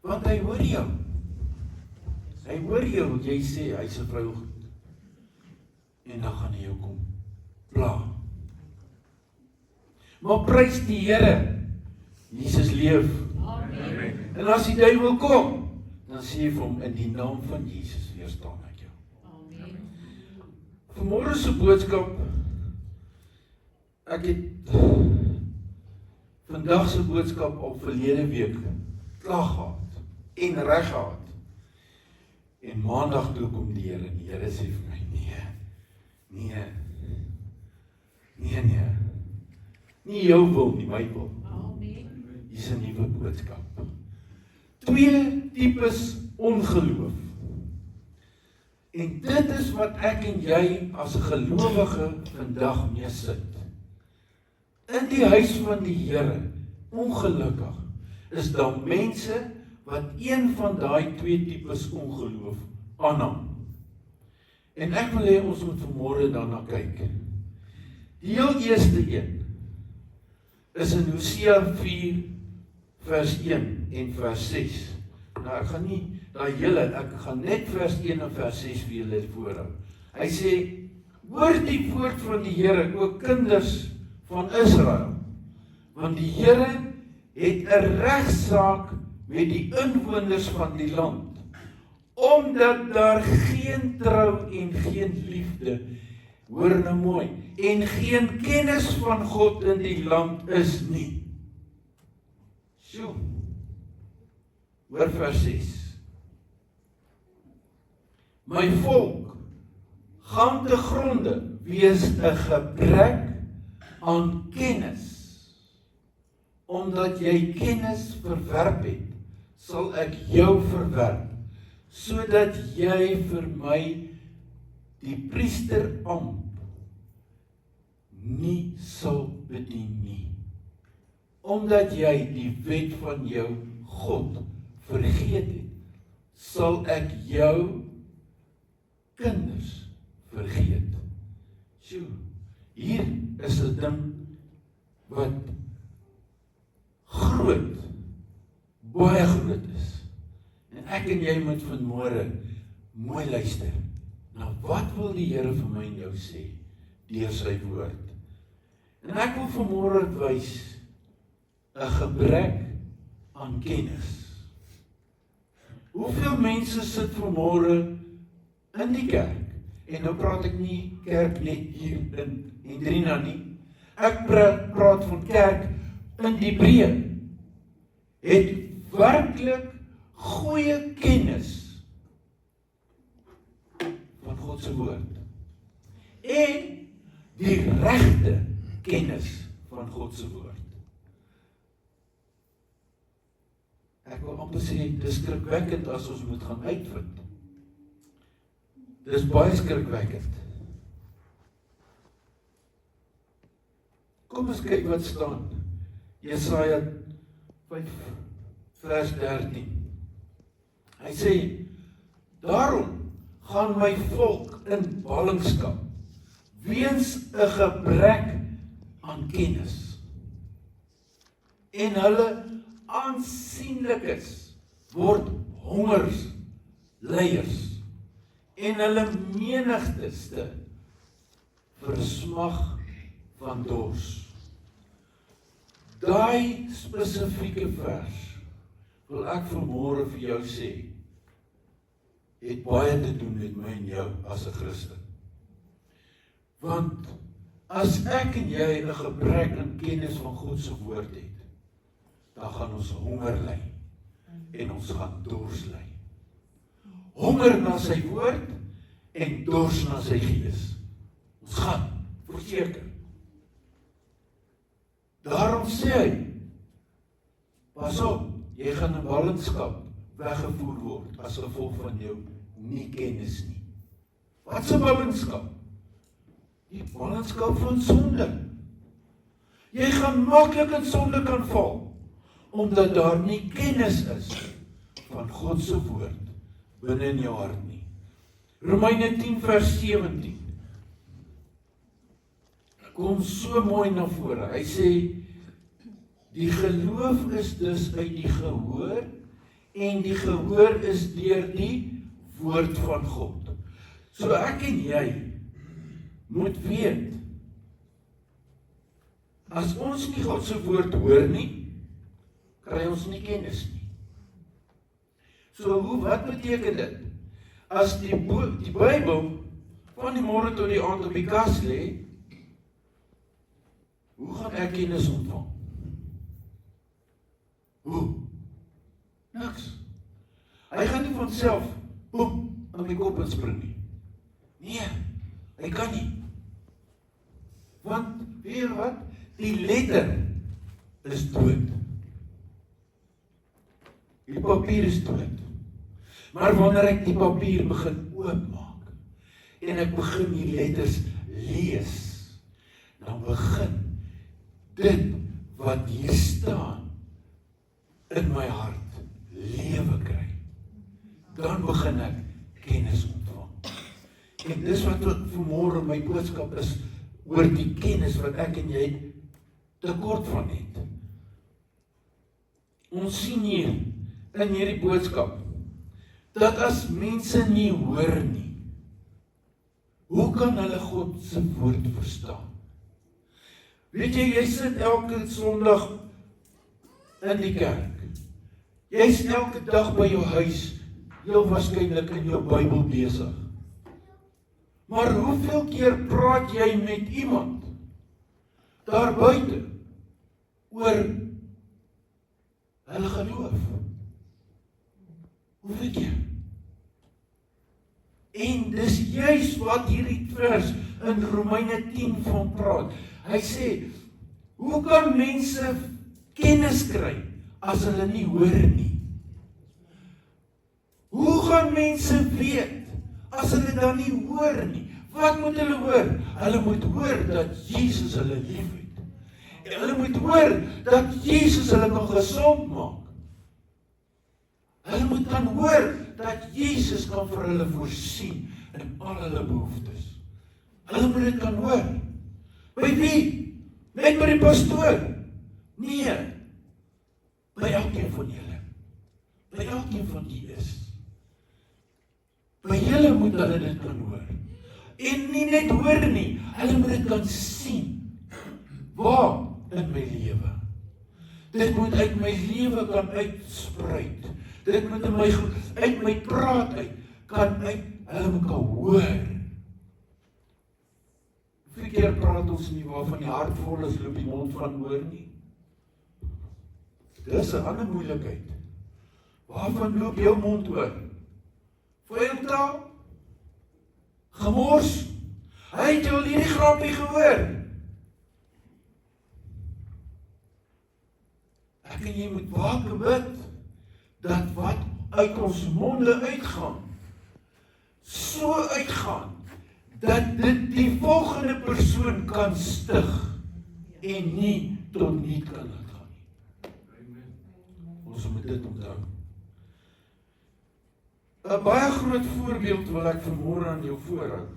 Want hy hoor jou. Hy hoor jou wat jy sê, hy is 'n vrou goed. En dan gaan hy jou kom pla. Maar prys die Here, Jesus leef. Amen. En as die duiwel kom, dan sê jy vir hom, in die naam van Jesus weerstaan ek jou. Amen. Vanmôre se boodskap, ek het vandag se boodskap al verlede week klaar gehad en reg gehad. En maandag toe kom die Here en die Here sê vir my, nee, nie jou wil nie, my wil. Amen. Hier is 'n nuwe boodskap. 2 tipes ongeloof. En dit is wat ek en jy as gelowige vandag mee sit. In die huis van die Here, ongelukkig, is daar mense wat een van daai 2 tipes ongeloof aanhang. En ek wil hê ons moet vanmôre daarna kyk. Die heel eerste een is in Hosea 4 vers 1 en vers 6. Nou ek gaan nie daai hele, ek gaan net vers 1 en vers 6 vir julle voorhou. Hy sê, hoor die woord van die Here, o kinders van Israel, want die Here het 'n regsaak met die inwoners van die land, omdat daar geen trou en geen liefde, hoor nou mooi, en geen kennis van God in die land is nie. Sjoe. Hoor vers 6. My volk gaan te gronde wees 'n gebrek aan kennis. Omdat jy kennis verwerp het, sal ek jou verwerp, sodat jy vir my die priesterambt nie sal bedien nie. Omdat jy die wet van jou God vergeet het, sal ek jou kinders vergeet. Sjoe, hier is 'n ding wat groot, baie groot is. En ek en jy moet vanmôre mooi luister. Nou wat wil die Here vir my en jou sê deur sy woord? En ek wil vanmôre wys 'n gebrek aan kennis. Hoeveel mense sit vanmôre in die kerk? En nou praat ek nie kerk net hier in Hendrina nie. Ek praat van kerk in die breë. Het werklik goeie kennis van God se woord. En die regte kennis van God se woord. Ek wil amper sê, dis skrikwekkend as ons moet gaan uitvind. Dis baie skrikwekkend. Kom ons kyk wat staan. Jesaja 5 vers 13. Hy sê, daarom gaan my volk in ballingskap, weens 'n gebrek aan kennis. En hulle aansienlikes word hongers, leiers, en hulle menigste versmag van dors. Daai spesifieke vers wil ek vanmôre vir jou sê, het baie te doen met my en jou as 'n Christen. Want as ek en jy 'n gebrek aan kennis van God se woord het, dan gaan ons honger ly en ons gaan dors ly. Honger na sy woord en dors na sy gees. Ons gaan, verseker. Daarom sê hy, pas op, jy gaan in ballingskap weggevoer word as gevolg van jou nie kennis nie. Wat 'n ballingskap? Die ballingskap van sonde. Jy gaan maklik in sonde kan val, omdat daar nie kennis is van God se woord binne in jou hart nie. Romeine 10 vers 17. Kom so mooi na vore. Hy sê, die geloof is dus uit die gehoor en die gehoor is deur die woord van God. So ek en jy moet weet, as ons nie God se woord hoor nie, kry ons nie kennis nie. So wat beteken dit? As die Bybel van die môre tot die aand op die kas lê, hoe gaan ek kennis ontvang? Hoe? Niks. Hy gaan nie van self, boem, in my kop inspring nie. Nee, hy kan nie. Want, weet jy wat? Die letter is dood. Die papier is dood. Maar wanneer ek die papier begin oopmaak, en ek begin die letters lees, dan begin dit wat hier staan in my hart lewe kry. Dan begin ek kennis ontvang. En dis wat vanmôre my boodskap is oor die kennis wat ek en jy tekort van het. Ons sien hier in hierdie boodskap dat as mense nie hoor nie, hoe kan hulle God se woord verstaan? Weet jy, jy sit elke Sondag in die kerk. Jy is elke dag by jou huis, heel waarskynlik in jou Bybel besig. Maar hoeveel keer praat jy met iemand daar buite oor hulle geloof? Hoeveel keer? En dis juis wat hierdie vers in Romeine 10 van praat. Hy sê, hoe kan mense kennis kry as hulle nie hoor nie? Hoe gaan mense weet as hulle dan nie hoor nie? Wat moet hulle hoor? Hulle moet hoor dat Jesus hulle liefhet. En hulle moet hoor dat Jesus hulle kan gesond maak. Hulle moet dan hoor dat Jesus kan vir hulle voorsien in al hulle behoeftes. Hulle moet dit kan hoor. By wie? Net by die pastoor? Nee. By elkeen van julle. By elkeen van die is. By julle moet hulle dit kan hoor. En nie net hoor nie, hulle moet dit kan sien. Waar? In my lewe. Dit moet uit my lewe kan uitspruit. Dit moet in my, uit my praat uit, kan uit, hulle moet kan hoor. Hoeveel keer praat ons nie waarvan die hart vol is, loop die mond van hoor nie? Dis 'n ander moeilikheid. Waarvan loop jou mond oor? Vuiltaal? Gemors? Hy het jou hierdie grapie gehoor. Ek en jy moet waak en bid, dat wat uit ons monde uitgaan, so uitgaan, dat dit die volgende persoon kan stig, en nie tot niet kan uitgaan nie. Ons moet dit onthou. 'n baie groot voorbeeld wil ek vanmôre aan jou voorhou.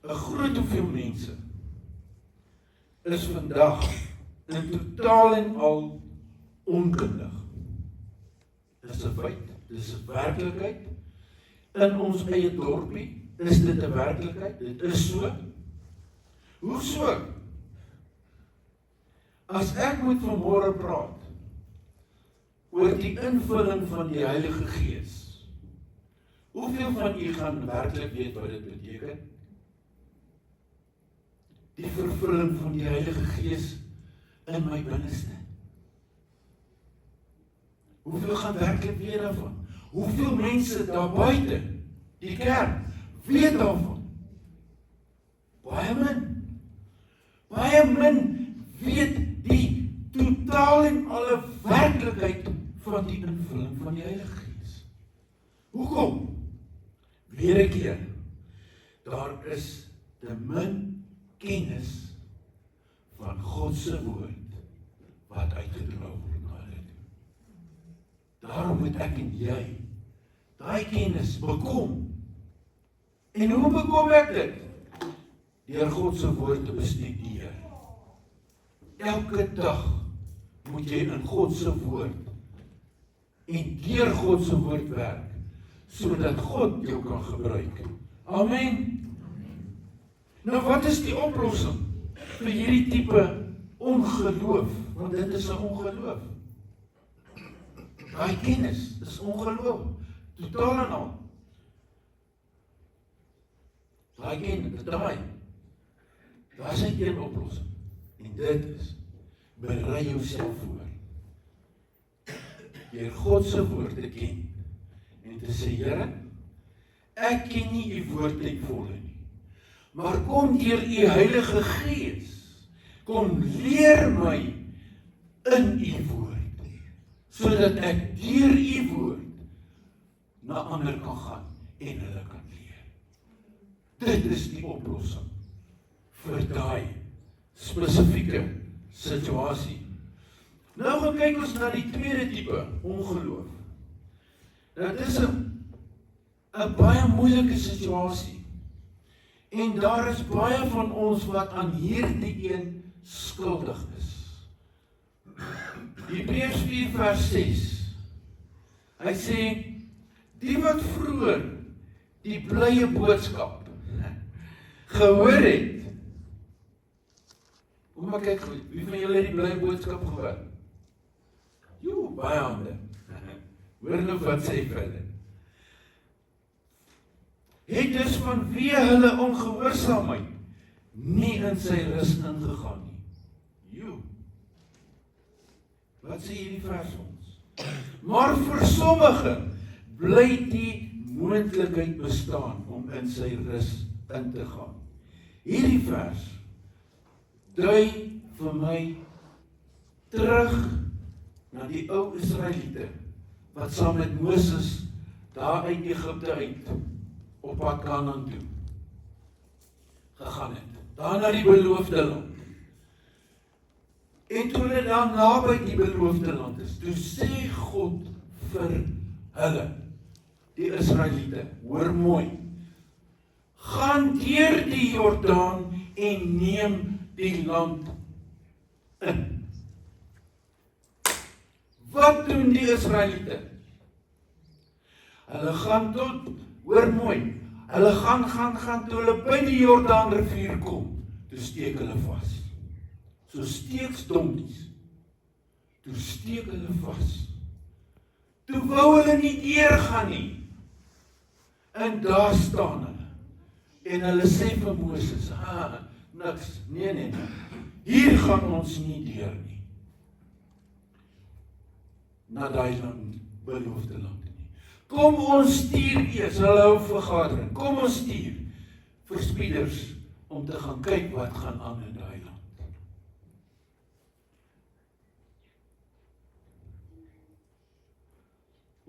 'n groot hoeveel mense is vandag in totaal en al onkundig. Dis 'n feit, dis 'n werklikheid. In ons eie dorpie is dit 'n werklikheid, dit is so. Hoe so? As ek moet vanmôre praat oor die invulling van die Heilige Gees, hoeveel van u gaan werklik weet wat dit beteken? Die vervulling van die Heilige Gees in my binneste. Hoeveel gaan werklik weet daarvan? Hoeveel mense daar buite, die kerk, weet daarvan? Baie min. Baie min weet die totaal en alle werklikheid van die invulling van die Heilige Gees. Hoekom? Weer 'n keer, daar is te min kennis van God se woord wat uitgedra word na hulle toe. Daarom moet ek en jy daai kennis bekom. En hoe bekom ek dit? Deur God se woord te bestudeer. Elke dag moet jy in God se woord en deur God se woord werk, sodat God jou kan gebruik. Amen. Nou wat is die oplossing vir hierdie tipe ongeloof? Want dit is 'n ongeloof. Daai kennis is ongeloof, totaal en al. Daai kennis, daar is net een oplossing. En dit is, berei jouself voor. Deur God se woord te ken. En te sê, Here, ek ken nie u woord ten volle nie. Maar kom deur u Heilige Gees, kom leer my in u woord, sodat ek deur u woord na ander kan gaan en hulle kan leer. Dit is die oplossing vir daai spesifieke situasie. Nou gaan kyk ons na die tweede tipe ongeloof. Dit is 'n baie moeilike situasie. En daar is baie van ons wat aan hierdie een skuldig is. Hebreërs 4 vers 6. Hy sê, die wat vroeër die blye boodskap gehoor het. Kom maar kyk goed, wie van julle het die blye boodskap gehoor? Baie hande. Hoor nou wat sê verder. Het dus vanweë hulle ongehoorsaamheid nie in sy rus ingegaan nie. Wat sê hierdie vers ons? Maar vir sommige bly die moontlikheid bestaan om in sy rus in te gaan. Hierdie vers dui vir my terug na die ou Israeliete wat saam met Moses daar uit Egipte uit op pad Kanaan toe gegaan het. Daar na die beloofde land. En toe hulle daar naby die beloofde land is, toe sê God vir hulle, die Israeliete, hoor mooi, gaan deur die Jordaan en neem die land in. Wat doen die Israeliete? Hulle gaan tot, hoor mooi, hulle gaan, toe hulle by die Jordaan rivier kom, toe steek hulle vas. So steeks donkies, toe steek hulle vas. Toe wou hulle nie deurgaan nie. En daar staan hulle. En hulle sê vir Moses, niks, nee, hier gaan ons nie deur nie. Na daai land, beloofde land nie. Kom ons stuur eers, hulle hou vergadering, kom ons stuur verspieders om te gaan kyk wat gaan aan in daai land.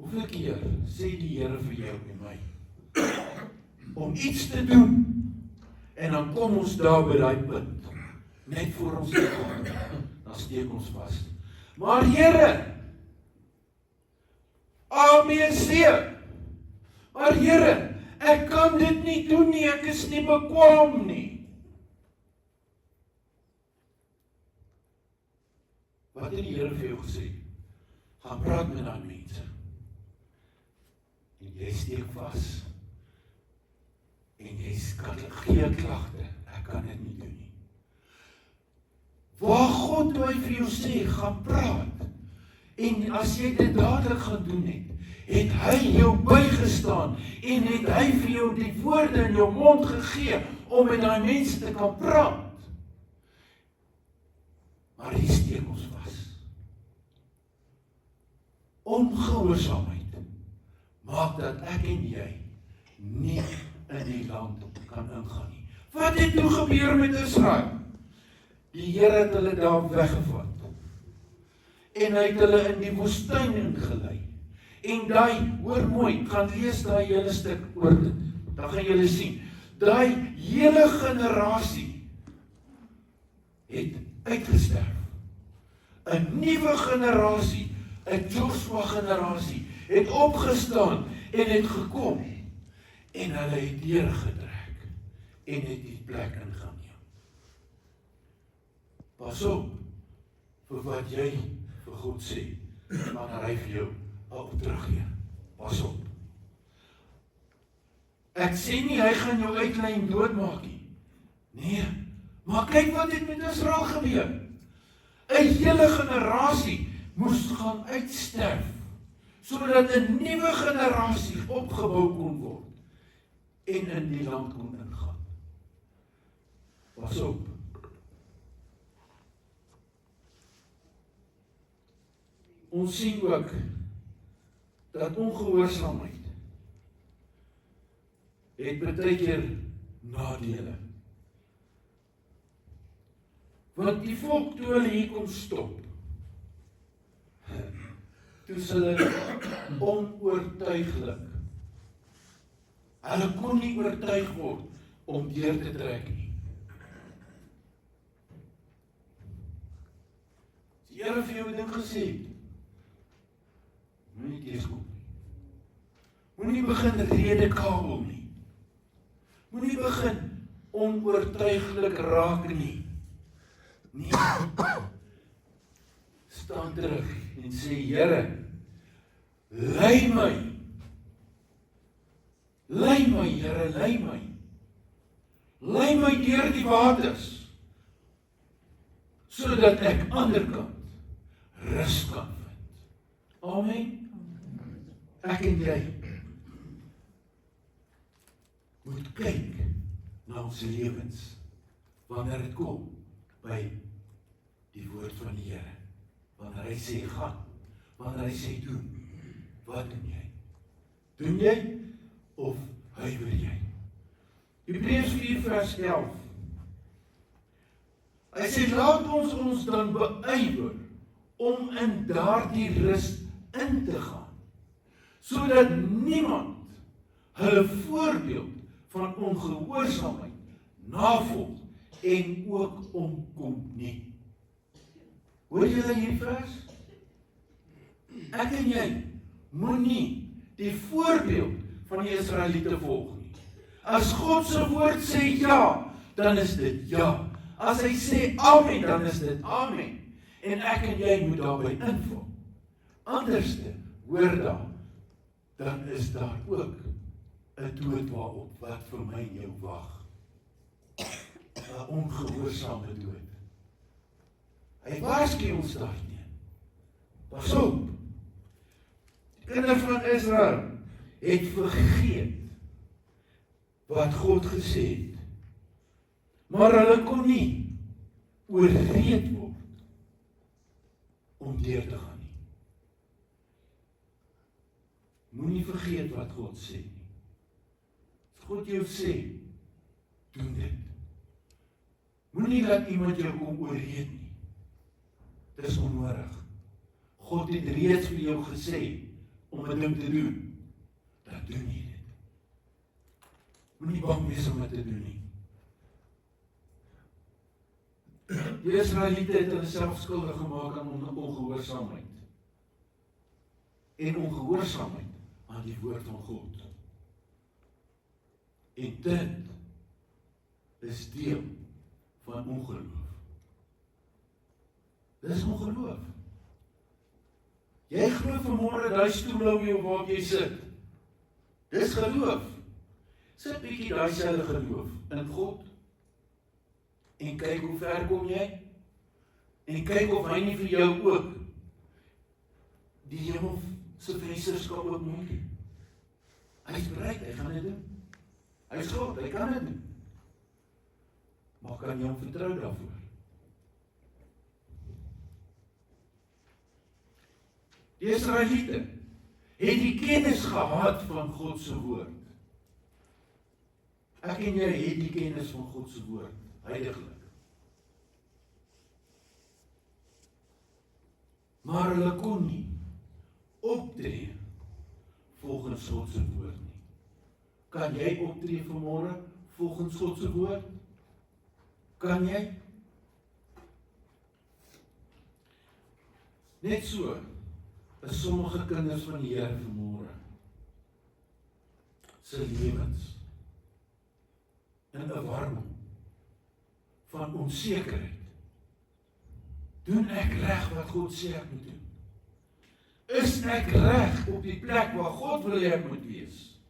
Hoeveel keer sê die Here vir jou en my om iets te doen en dan kom ons daar by daai punt, net voor ons te kom, dan steek ons vas. Maar Here, ABC, maar Here, ek kan dit nie doen nie, ek is nie bekwaam nie. Wat het die Here vir jou gesê? Gaan praat met daai mense. En jy steek vas. En jy gee klagte, ek kan dit nie doen nie. Waar God toe hy vir jou sê, gaan praat. En as jy dit dadelik gaan doen het hy jou bygestaan en het hy vir jou die woorde in jou mond gegee om met daai mense te kan praat. Maar hier steek ons vas. Ongehoorsaamheid maak dat ek en jy nie in die land kan ingaan nie. Wat het toe gebeur met Israel? Die Here het hulle daar weggevat. En hy het hulle in die woestyn ingelei. En daai, hoor mooi, gaan lees daai hele stuk oor dit. Dan gaan julle sien. Daai hele generasie het uitgesterf. 'n nuwe generasie, 'n Joshua generasie, het opgestaan en het gekom. En hulle het deurgetrek en het die plek ingeneem. Pas op vir wat jy God sê, wanneer hy vir jou 'n opdrag gee. Pas op. Ek sê nie, hy gaan jou uitlei en doodmaak nie. Nee, maar kyk wat het met Israel gebeur. 'n hele generasie moes gaan uitsterf, sodat 'n nuwe generasie opgebou kon word, en in die land kon ingaan. Pas op. Ons sien ook, dat ongehoorsaamheid het baie keer nadele. Want die volk toe hulle hier kom stop, toe is hulle onoortuiglik. Hulle kon nie oortuig word om deur te trek nie. Die Here vir jou ding gesê, moenie teeskom nie. Moenie begin redekabel nie. Moenie begin onoortuiglik raak nie. Nee. Staan terug en sê, Here, lei my. Lei my, Here, lei my. Lei my deur die waters, sodat ek anderkant rus kan vind. Amen. Ek en jy moet kyk na ons lewens wanneer dit kom by die woord van die Here. Wanneer hy sê gaan, wanneer hy sê doen, wat doen jy? Doen jy of huiwer jy? Hebreërs 4 vers 11. Hy sê, laat ons dan beywer om in daardie rus in te gaan, sodat niemand hulle voorbeeld van ongehoorsaamheid navolg en ook omkom nie. Hoor julle hierdie vers? Ek en jy moenie die voorbeeld van die Israeliete volg nie. As God se woord sê ja, dan is dit ja. As hy sê amen, dan is dit amen. En ek en jy moet daarby invul. Anderste, hoor dan is daar ook 'n dood waarop wat vir my en jou wag. 'n Ongehoorsame dood. Hy waarsku ons daarteen. Pas op. Die kinders van Israel het vergeet wat God gesê het. Maar hulle kon nie oorreed word om deur te gaan nie. Moenie vergeet wat God sê nie. As God jou sê, doen dit. Moenie laat iemand jou kom oorreed nie. Dit is onnodig. God het reeds vir jou gesê om 'n ding te doen. Dan doen jy dit. Moenie bang wees om dit te doen nie. Die Israeliete het hulle self skuldig gemaak aan ongehoorsaamheid. En ongehoorsaamheid aan die woord van God. En dit is deel van ongeloof. Dis ongeloof. Jy glo vanmôre daai stoel jou waar jy sit. Dis geloof. Sit bietjie daai selfe geloof in God. En kyk hoe ver kom jy. En kyk of hy nie vir jou ook die hemel se vensters kan oopmaak nie. Hy is bereid, hy gaan dit doen. Hy is God, hy kan dit doen. Maar kan jy hom vertrou daarvoor? Die Israeliete het die kennis gehad van God se woord. Ek en jy het die kennis van God se woord, heiliglik. Maar hulle kon nie optree volgens God se woord nie. Kan jy optree vanmôre volgens God se woord? Kan jy? Net so is sommige kinders van die Here vanmôre se lewens in 'n warming van onsekerheid. Doen ek reg wat God sê ek moet doen? Is ek reg op die plek waar God wil hê ek moet wees?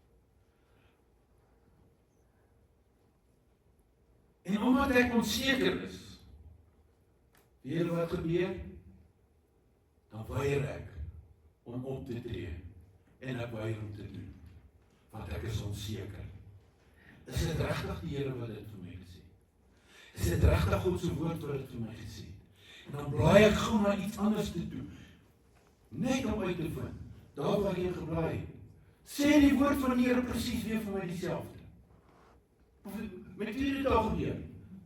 En omdat ek onseker is, weet jy wat gebeur? Dan weier ek om op te tree en ek weier om te doen, want ek is onseker. Is dit regtig die Here wat dit vir my gesê? Is dit regtig God se woord wat dit vir my gesê? En dan blaai ek gou na iets anders toe, net om uit te vind, daar waar ek geblaai het. Sê die woord van die Here presies weer vir my dieselfde. Met wie dit al gebeur?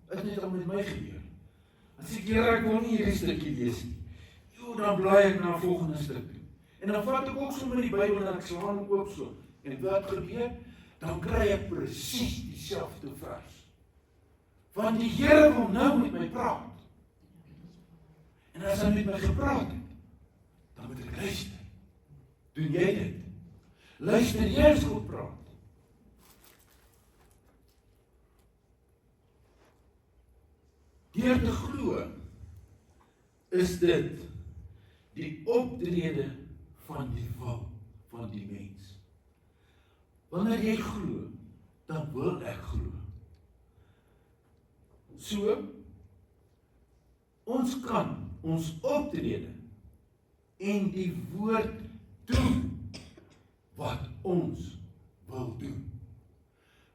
Het net al met my gebeur. As ek Here, ek wil nie hierdie stukkie lees nie. Dan blaai ek na 'n volgende stuk toe. En dan vat ek ook sommer die Bybel en ek slaan hom oop so. En wat gebeur? Dan kry ek presies dieselfde vers. Want die Here wil nou met my praat. En as hy met my gepraat het, dan moet ek luister. Doen jy dit? Luister jy as God praat? Deur te glo is dit die optrede van die wil van die mens. Wanneer jy glo, dan wil ek glo. So, ons kan ons optrede en die woord doen wat ons wil doen.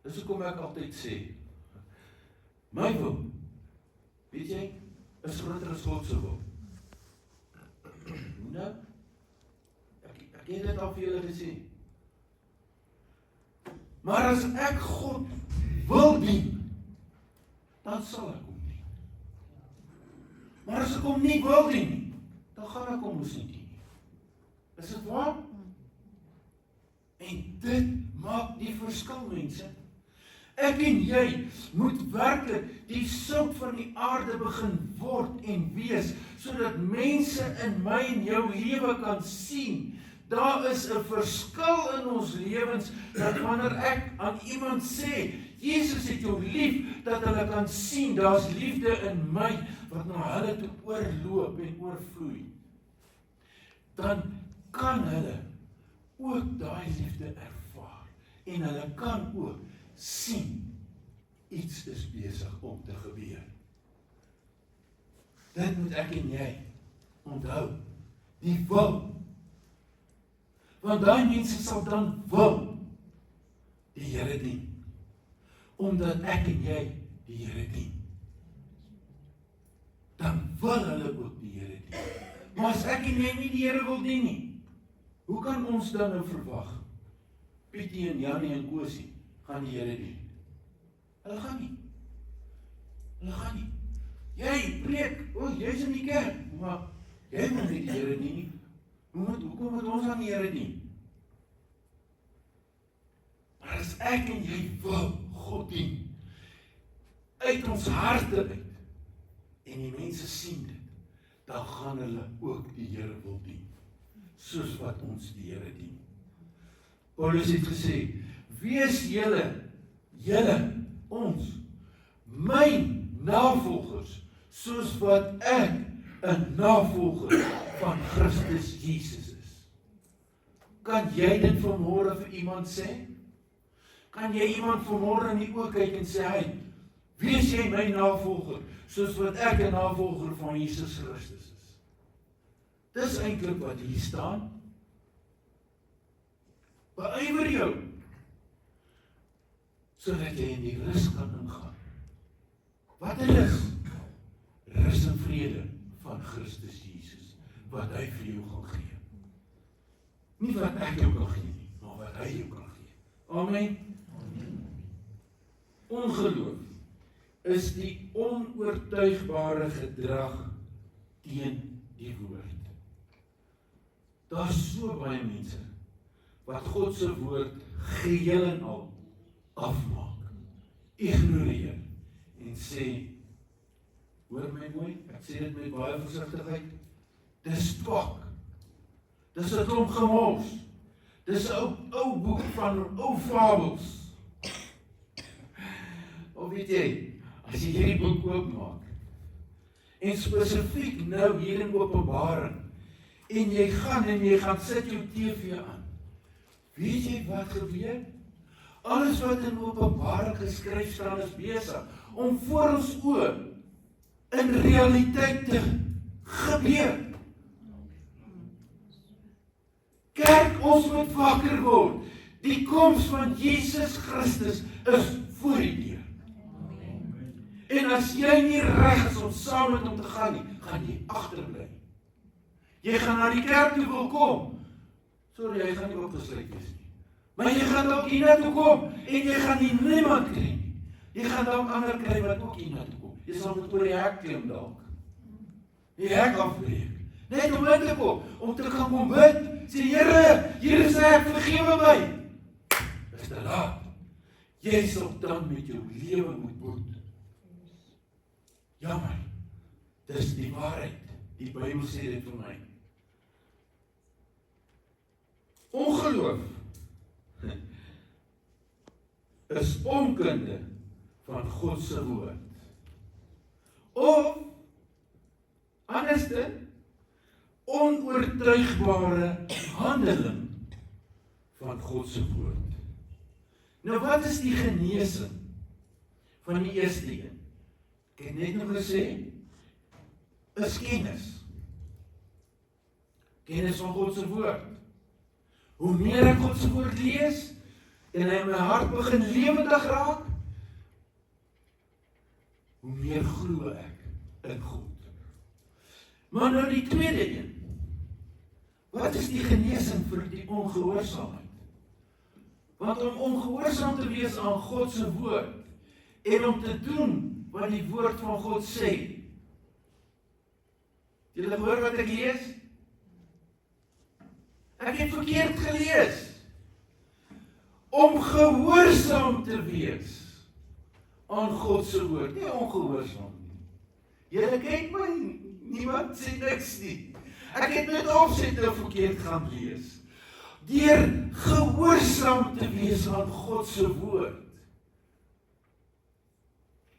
Dis hoekom ek altyd sê, my wil, weet jy, is groter as God se wil. Nou, ek het dit al vir julle gesê. Maar as ek God wil dien, dan sal ek hom dien. Maar as ek hom nie wil dien nie, dan gaan ek hom mos nie dien nie. Is dit waar? En dit maak die verskil, mense. Ek en jy moet werklik die sout van die aarde begin word en wees, sodat mense in my en jou lewe kan sien, daar is 'n verskil in ons lewens, dat wanneer ek aan iemand sê, Jesus het jou lief, dat hulle kan sien, daar's liefde in my, wat na hulle toe oorloop en oorvloei. Dan kan hulle ook daai liefde ervaar, en hulle kan ook sien, iets is besig om te gebeur. Dit moet ek en jy onthou, die wil. Want daai mense sal dan wil die Here dien, omdat ek en jy die Here dien. Dan wil hulle ook die Here dien. Maar as ek en jy nie die Here wil dien nie, hoe kan ons dan nou verwag? Pietie en Janie en Kosie gaan die Here dien. Hulle gaan nie. Hulle gaan nie. Jy preek, jy's in die kerk, maar jy moet nie die Here dien nie. Hoekom moet ons aan die Here dien? Maar as ek en jy wil God dien, uit ons harte uit, en die mense sien dit, dan gaan hulle ook die Here wil dien, soos wat ons die Here dien. Paulus het gesê, wees julle, ons, my navolgers, soos wat ek 'n navolger van Christus Jesus is. Kan jy dit vanmôre vir iemand sê? Kan jy iemand vanmôre in die oë kyk en sê, hey, wees jy my navolger, soos wat ek 'n navolger van Jesus Christus is? Dis eintlik wat hier staan. Beywer jou, sodat jy in die rus kan ingaan. Wat is? Rus en vrede van Christus Jesus, wat hy vir jou gaan gee. Nie wat ek jou kan gee nie, maar wat hy jou kan gee. Amen. Ongeloof is die onoortuigbare gedrag teen die woord. Daar's so baie mense wat God se woord geheel en al afmaak, ignoreer en sê, hoor my mooi, ek sê dit met baie versigtigheid, dis twak, dis 'n klomp gemors, dis 'n ou boek van ou fabels. Of weet jy, as jy hierdie boek oopmaak, en spesifiek nou hier in Openbaring, en jy gaan sit jou TV aan. Weet jy wat gebeur? Alles wat in Openbaring geskryf staan is besig om voor ons oë in realiteit te gebeur. Kerk, ons moet wakker word. Die koms van Jesus Christus is voor die deur. En as jy nie reg is om saam met hom te gaan nie, gaan jy agterbly. Jy gaan na die kerk toe wil kom. Sorry, jy gaan nie opgesluit wees nie. Maar jy gaan dalk hiernatoe kom en jy gaan nie niemand kry nie. Jy gaan dalk ander kry wat ook hiernatoe kom. Jy sal moet oor die hek klim dalk. Die hek afbreek. Net om in te kom, om te gaan kom bid. Sê, Here sê ek, vergewe my. Is te laat. Jy sal dan met jou lewe moet boet. Jammer. Dis die waarheid. Die Bybel sê dit vir my. Ongeloof is onkunde van God se woord. Of anderste, onoortuigbare handeling van God se woord. Nou wat is die genesing van die eerste een? Ek het net nog gesê, is kennis. Kennis van God se woord. Hoe meer ek God se woord lees, en hy in my hart begin lewendig raak, hoe meer glo ek in God. Maar nou die tweede een. Wat is die genesing vir die ongehoorsaamheid? Want om ongehoorsaam te wees aan God se woord, en om te doen wat die woord van God sê. Julle hoor wat ek lees? Ek het verkeerd gelees. Om gehoorsaam te wees aan God se woord, nie ongehoorsaam nie. Julle kyk my, niemand sê niks nie. Ek het net opsette verkeerd gaan lees. Deur gehoorsaam te wees aan God se woord.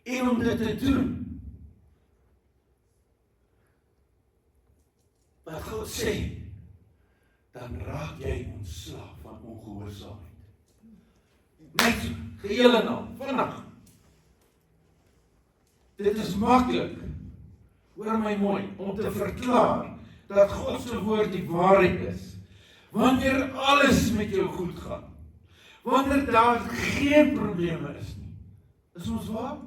En om dit te doen, wat God sê, dan raak jy ontslaaf van ongehoorsaamheid. Net so, geheel en al, vinnig. Dit is maklik, hoor my mooi, om te verklaar dat God se woord die waarheid is. Wanneer alles met jou goed gaan. Wanneer daar geen probleme is nie. Is ons waar?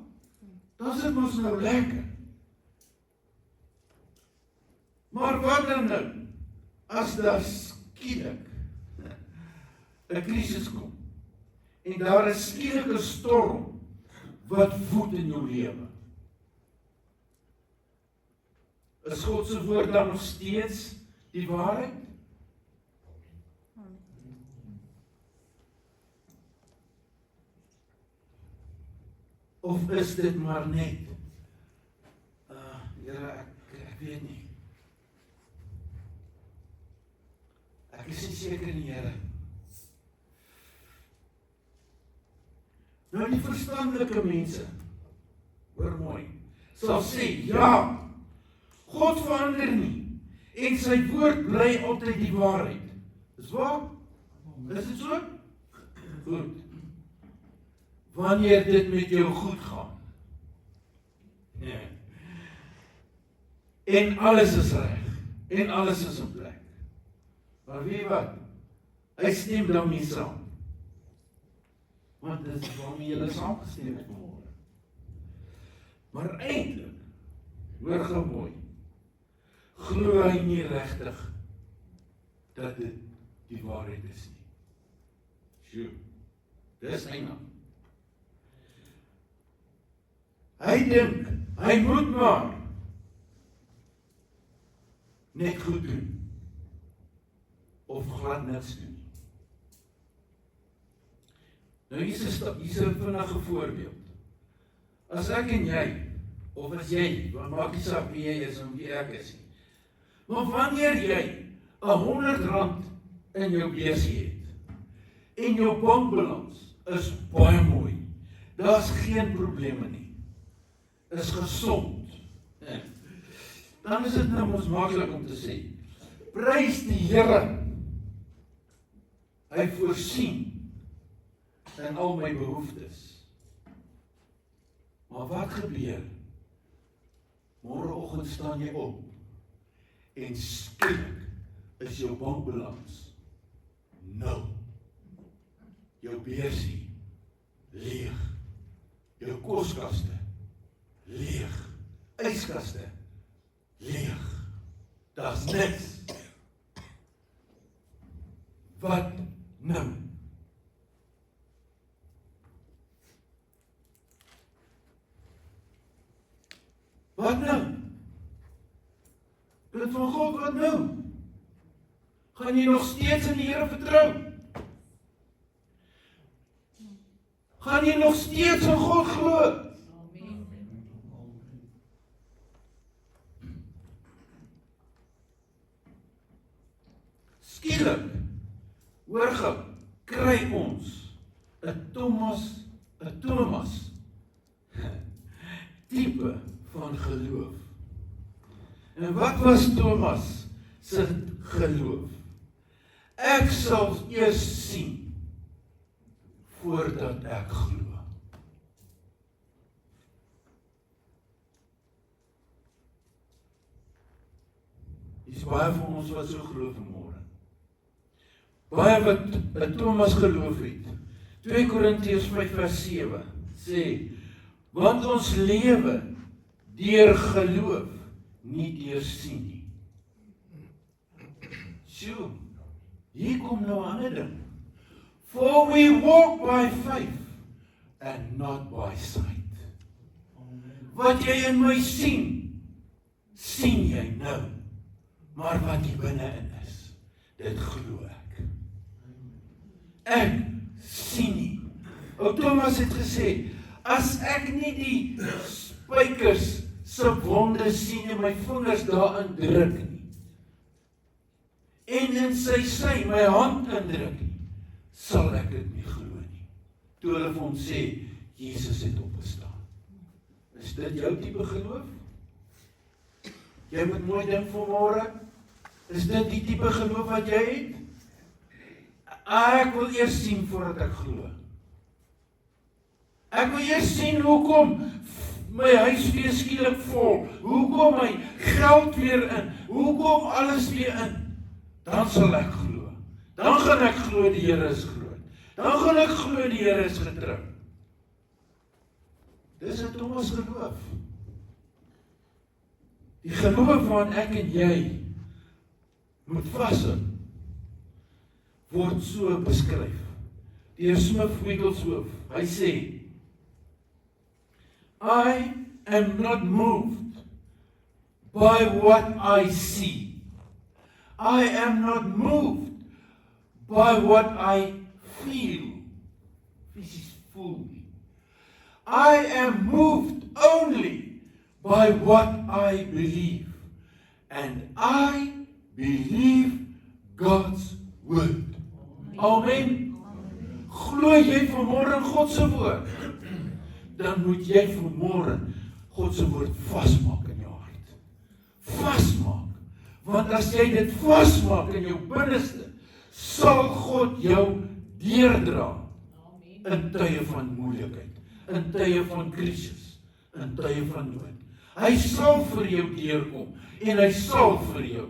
Dan is dit ons nou lekker. Maar wat dan nou? As daar skielik 'n krisis kom, en daar is skielik 'n storm wat woed in jou lewe. Is God se woord dan nog steeds die waarheid? Of is dit maar net? Here, ek weet nie. Ek is nie seker nie, Here. Nou die verstandelike mense, hoor mooi, sal sê, ja, God verander nie, en sy woord bly altyd die waarheid. Is waar? Is dit so? Goed. Wanneer dit met jou goed gaan. Nee. En alles is reg, en alles is in plek. Maar weet jy wat? Hy stem daarmee saam. Want dit is waarmee julle saamgestem het vanmôre. Maar eintlik, hoor gou mooi, glo hy nie regtig dat dit die waarheid is nie. Sjoe, dis eina. Hy dink, hy moet maar net goed doen. Of glad niks doen. Nou hier is 'n vinnige voorbeeld. As ek en jy, of as jy, want maak nie saak wie jy is en wie ek is nie. Maar wanneer jy R100 in jou beursie het, en jou bankbalans is baie mooi, daar's geen probleme nie, is gesond, dan is dit nou ons maklik om te sê, Prys die Here. Hy voorsien in al my behoeftes. Maar wat gebeur? Môreoggend staan jy op en skielik is jou bankbalans 0. Jou beursie leeg. Jou koskaste leeg. Yskaste leeg. Daar's niks. Wat nou? Wat nou? Kind van God, wat nou? Gaan jy nog steeds in die Here vertrou? Gaan jy nog steeds in God glo? Amen. Skielik, hoor gou, kry ons 'n Thomas tipe van geloof. En wat was Thomas se geloof? Ek sal eers sien voordat ek glo. Dis baie van ons wat so glo vanmôre. Baie wat Thomas geloof het. 2 Korintiërs 5:7 sê, want ons lewe deur geloof, nie deur sien nie. Sjoe, hier kom nou 'n ander ding. For we walk by faith and not by sight. Wat jy in my sien jy nou. Maar wat hier binne-in is, dit glo ek. Ek sien nie. Ou Thomas het gesê, as ek nie die spykers se wonde sien en my vingers daarin druk nie, en in sy my hand indruk nie, sal ek dit nie glo nie. Toe hulle vir hom sê, Jesus het opgestaan. Is dit jou tipe geloof? Jy moet mooi dink vanmôre. Is dit die tipe geloof wat jy het? Ek wil eers sien voordat ek glo. Ek wil eers sien hoekom my huis weer skielik vol, hoekom my geld weer in, hoekom alles weer in. Dan sal ek glo. Dan gaan ek glo die Here is groot. Dan gaan ek glo die Here is getrou. Dis 'n Thomas geloof. Die geloof waarin ek en jy moet vashou, word so beskryf deur Smith Wigglesworth. Hy sê, I am not moved by what I see. I am not moved by what I feel. This is full. I am moved only by what I believe. And I believe God's word. Amen. Glo jy vanmôre in God se woord? Dan moet jy vanmôre God se woord vasmaak in jou hart. Vasmaak. Want as jy dit vasmaak in jou binneste, sal God jou deurdra in tye van moeilikheid, in tye van krisis, in tye van nood. Hy sal vir jou deurkom en hy sal vir jou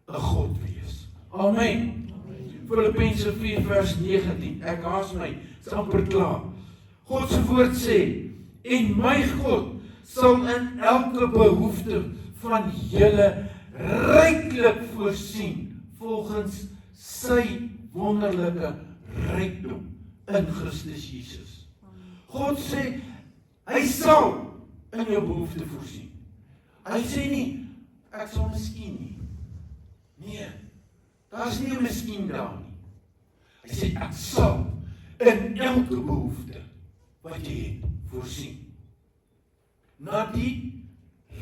'n God wees. Amen. Filippense 4:19. Ek haas my, is amper klaar. God se woord sê, en my God sal in elke behoefte van julle ryklik voorsien volgens sy wonderlike rykdom in Christus Jesus. God sê, hy sal in jou behoefte voorsien. Hy sê nie, ek sal miskien nie. Nee, daar's nie 'n miskien daar nie. Hy sê, ek sal in elke behoefte wat jy het voorsien. Na die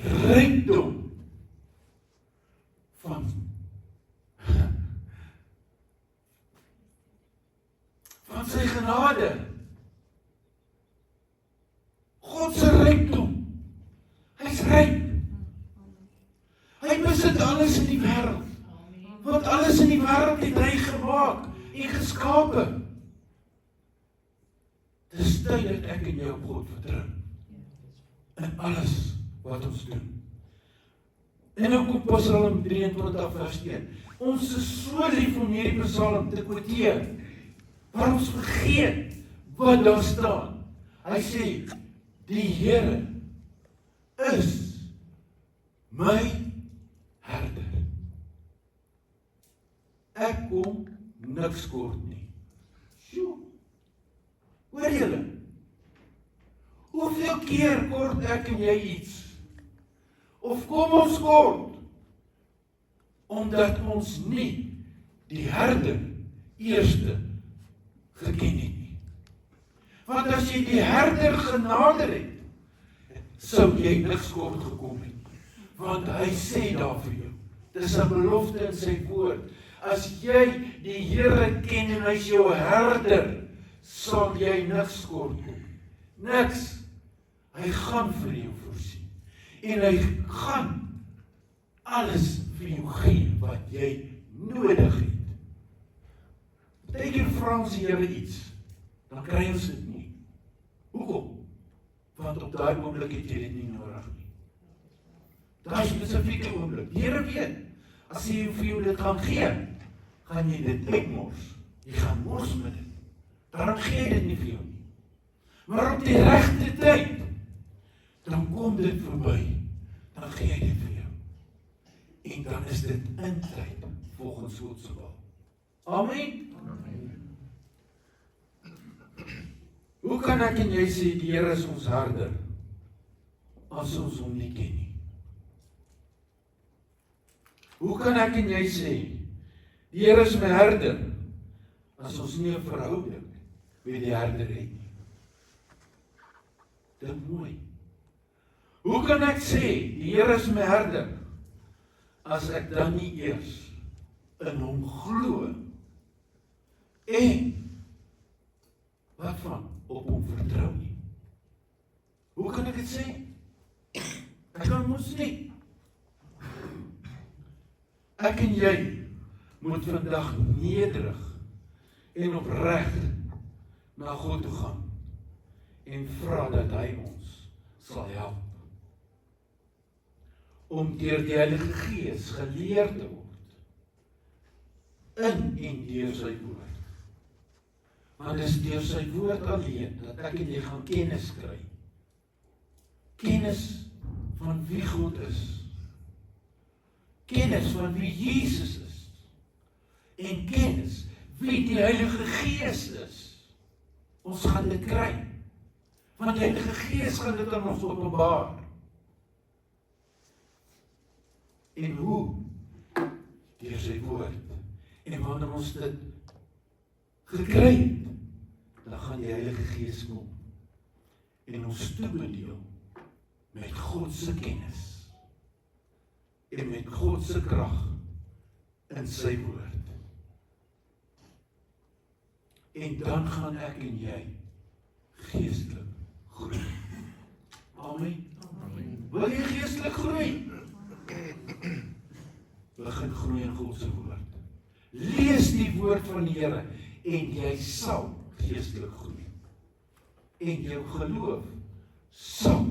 rykdom van sy genade. God se rykdom. Hy's ryk. Hy besit alles in die wêreld. Want alles in die wêreld het hy gemaak en geskape. Dis tyd dat ek en jy op God vertrou. In alles wat ons doen. En nou kom Psalm 23 vers 1. Ons is so lief om hierdie Psalm te quoteer, maar ons vergeet wat daar staan. Hy sê, die Here is my herder. Ek kom niks kort nie. Sjoe. Hoor julle? Hoeveel keer kort ek en jy iets? Of kom ons kort? Omdat ons nie die herder eerste geken het nie. Want as jy die herder genader het, sou jy niks kort gekom het. Want hy sê daar vir jou, dis 'n belofte in sy woord, as jy die Here ken en hy is jou herder, sal jy niks kort kom. Niks. Hy gaan vir jou voorsien. En hy gaan alles vir jou gee wat jy nodig het. Partykeer vra ons die Here iets, dan kry ons dit nie. Hoekom? Want op daai oomblik het jy dit nie nodig nie. Daai spesifieke oomblik. Die Here weet, as hy vir jou dit gaan gee, gaan jy dit uitmors. Jy gaan mors met dit. Daarom gee hy dit nie vir jou nie. Maar op die regte tyd, dan kom dit verby. Dan gee hy dit vir jou. En dan is dit in tyd, volgens God se wil. Amen. Hoe kan ek en jy sê, die Here is ons herder, as ons hom nie ken nie? Hoe kan ek en jy sê, die Here is my herder, as ons nie 'n verhouding met die herder het nie? Dit mooi. Hoe kan ek sê, die Here is my herder, as ek dan nie eers in hom glo, en wat van op hom vertrou nie? Hoe kan ek dit sê? Ek kan mos nie. Ek en jy moet vandag nederig en opreg na God toe gaan en vra dat hy ons sal help om deur die Heilige Gees geleer te word in en deur sy woord. Want dit is deur sy woord alleen dat ek en jy gaan kennis kry. Kennis van wie God is. Kennis van wie Jesus is. En kennis wie die Heilige Gees is. Ons gaan dit kry. Want die Heilige Gees gaan dit aan ons openbaar. En hoe? Deur sy woord. En wanneer ons dit gekry het, dan gaan die Heilige Gees kom en ons toebedeel met God se kennis en met God se krag in sy woord. En dan gaan ek en jy geestelik groei. Amen. Wil jy geestelik groei? Begin groei in God se woord. Lees die woord van die Here en jy sal geestelik groei. En jou geloof sal